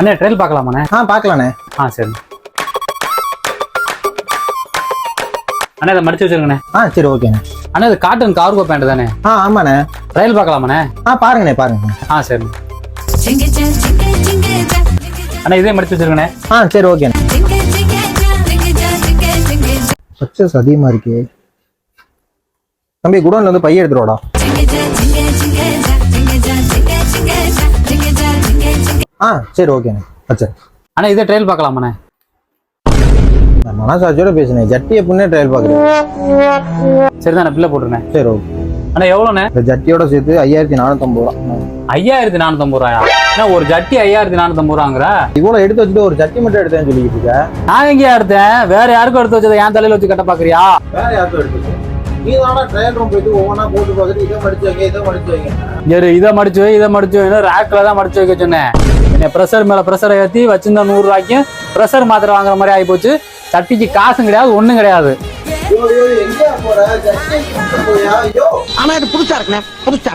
அண்ணே ட்ரையல் பார்க்கலாமாண்ணே? பார்க்கலாண்ணே. சரி அண்ணே, இதை மடிச்சு வச்சிருங்கண்ணே. சரி ஓகேண்ணே. அண்ணா இது காட்டன் கார்கோ பேண்ட் தானே? ஆமாண்ணே. ட்ரையல் பார்க்கலாமாண்ணே? பாருங்கண்ணே பாருங்க. சரி அண்ணா, இதே மடிச்சு வச்சிருங்கண்ணே. சரி ஓகேண்ணே. பர்ச்சேஸ் அதிகமா இருக்கு தம்பி. குடோன்ல வந்து பைய எடுத்துருவாடா. சரி ஓகேண்ணே. சரி அண்ணா, இதே ட்ரையல் பார்க்கலாமாண்ணே? மனசாட்சியோட பேசுனேன். ஜட்டியை புண்ணே ட்ரையல் பாக்குறேன். சரிதான், பில்ல போட்டுருண்ணே. சரி ஓகே. அண்ணா எவ்வளோண்ணே? இந்த ஜட்டியோட சேர்த்து 5450 ரூபா. 5450 ரூபாயா? அண்ணா ஒரு ஜட்டி 5450 ரூபாங்கிற? இவ்வளவு எடுத்து வச்சுட்டு ஒரு ஜட்டி மட்டும் எடுத்தேன்னு சொல்லிக்கிட்டு இருக்க. நான் எங்கேயா எடுத்தேன்? வேற யாருக்கும் எடுத்து வச்சதை என் தலையில வச்சு கட்ட பாக்குறியா? வேற யாருக்கும் எடுத்து நீ தானா ட்ரையல் ரூம் போயிட்டு ஒவ்வொன்னா போட்டு பார்த்துட்டு இதை மடிச்சு வைங்க இதை மடிச்சு வைங்க. இதை மடிச்சு வை இதை மடிச்சு வை ரேக்ல தான் மடிச்சு வைக்க சொன்னேன். என்ன ப்ரெஷர் மேல ப்ரெஷரை ஏற்றி வச்சிருந்த 100 ரூபாய்க்கு ப்ரெஷர் மாத்திரை வாங்குற மாதிரி ஆகி போச்சு. சட்டிக்கு காசும் கிடையாது, ஒண்ணும் கிடையாது. ஆனா இது புதுசா இருக்குண்ணே, புதுசா